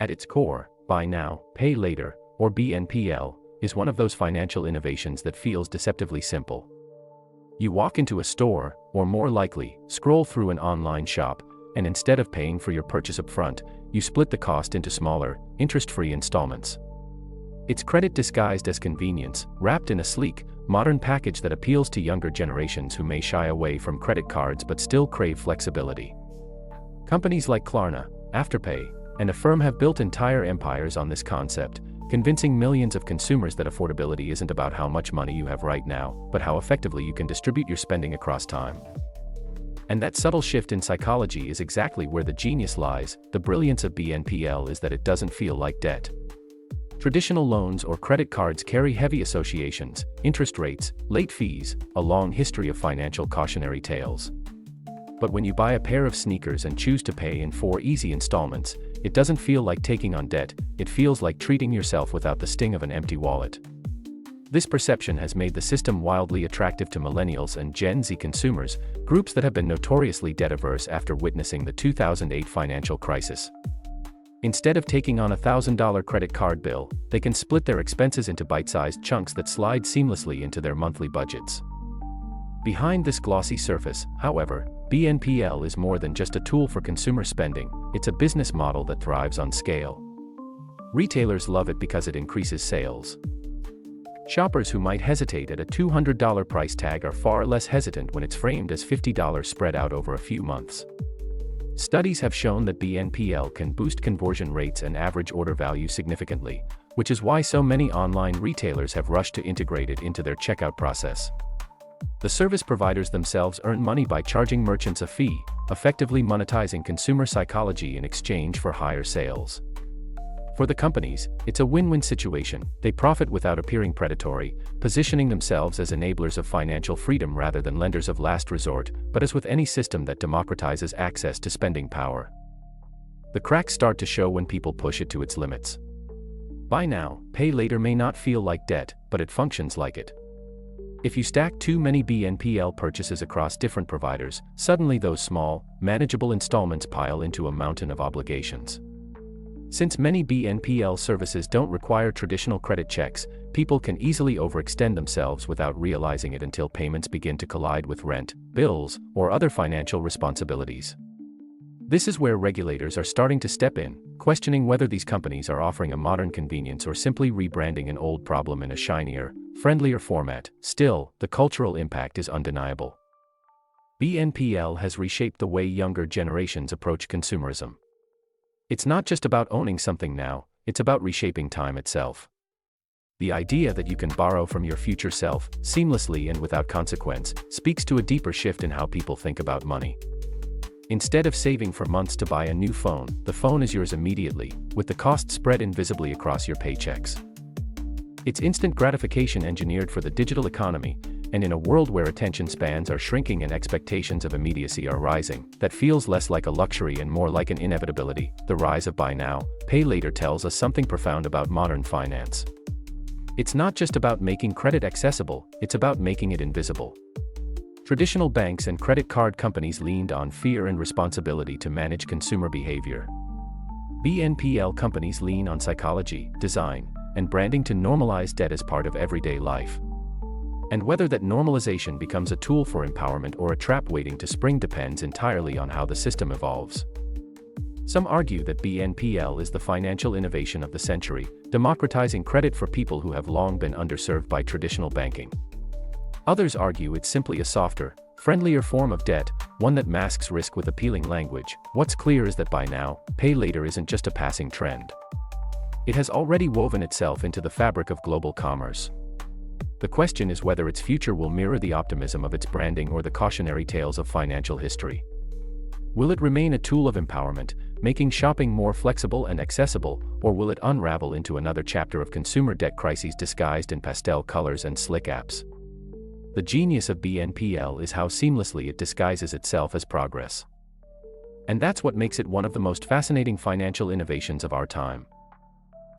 At its core, buy now, pay later, or BNPL, is one of those financial innovations that feels deceptively simple. You walk into a store, or more likely, scroll through an online shop, and instead of paying for your purchase up front, you split the cost into smaller, interest-free installments. It's credit disguised as convenience, wrapped in a sleek, modern package that appeals to younger generations who may shy away from credit cards but still crave flexibility. Companies like Klarna, Afterpay, and Affirm have built entire empires on this concept, convincing millions of consumers that affordability isn't about how much money you have right now, but how effectively you can distribute your spending across time. And that subtle shift in psychology is exactly where the genius lies. The brilliance of BNPL is that it doesn't feel like debt. Traditional loans or credit cards carry heavy associations, interest rates, late fees, a long history of financial cautionary tales. But when you buy a pair of sneakers and choose to pay in 4 easy installments, it doesn't feel like taking on debt, it feels like treating yourself without the sting of an empty wallet. This perception has made the system wildly attractive to Millennials and Gen Z consumers, groups that have been notoriously debt-averse after witnessing the 2008 financial crisis. Instead of taking on a $1,000 credit card bill, they can split their expenses into bite-sized chunks that slide seamlessly into their monthly budgets. Behind this glossy surface, however, BNPL is more than just a tool for consumer spending, it's a business model that thrives on scale. Retailers love it because it increases sales. Shoppers who might hesitate at a $200 price tag are far less hesitant when it's framed as $50 spread out over a few months. Studies have shown that BNPL can boost conversion rates and average order value significantly, which is why so many online retailers have rushed to integrate it into their checkout process. The service providers themselves earn money by charging merchants a fee, effectively monetizing consumer psychology in exchange for higher sales. For the companies, it's a win-win situation. They profit without appearing predatory, positioning themselves as enablers of financial freedom rather than lenders of last resort, but as with any system that democratizes access to spending power, the cracks start to show when people push it to its limits. Buy now, pay later may not feel like debt, but it functions like it. If you stack too many BNPL purchases across different providers, suddenly those small, manageable installments pile into a mountain of obligations. Since many BNPL services don't require traditional credit checks, people can easily overextend themselves without realizing it until payments begin to collide with rent, bills, or other financial responsibilities. This is where regulators are starting to step in, questioning whether these companies are offering a modern convenience or simply rebranding an old problem in a shinier, friendlier format. Still, the cultural impact is undeniable. BNPL has reshaped the way younger generations approach consumerism. It's not just about owning something now, it's about reshaping time itself. The idea that you can borrow from your future self, seamlessly and without consequence, speaks to a deeper shift in how people think about money. Instead of saving for months to buy a new phone, the phone is yours immediately, with the cost spread invisibly across your paychecks. It's instant gratification engineered for the digital economy, and in a world where attention spans are shrinking and expectations of immediacy are rising, that feels less like a luxury and more like an inevitability. The rise of buy now, pay later tells us something profound about modern finance. It's not just about making credit accessible, it's about making it invisible. Traditional banks and credit card companies leaned on fear and responsibility to manage consumer behavior. BNPL companies lean on psychology, design, and branding to normalize debt as part of everyday life. And whether that normalization becomes a tool for empowerment or a trap waiting to spring depends entirely on how the system evolves. Some argue that BNPL is the financial innovation of the century, democratizing credit for people who have long been underserved by traditional banking. Others argue it's simply a softer, friendlier form of debt, one that masks risk with appealing language. What's clear is that buy now, pay later isn't just a passing trend. It has already woven itself into the fabric of global commerce. The question is whether its future will mirror the optimism of its branding or the cautionary tales of financial history. Will it remain a tool of empowerment, making shopping more flexible and accessible, or will it unravel into another chapter of consumer debt crises disguised in pastel colors and slick apps? The genius of BNPL is how seamlessly it disguises itself as progress. And that's what makes it one of the most fascinating financial innovations of our time.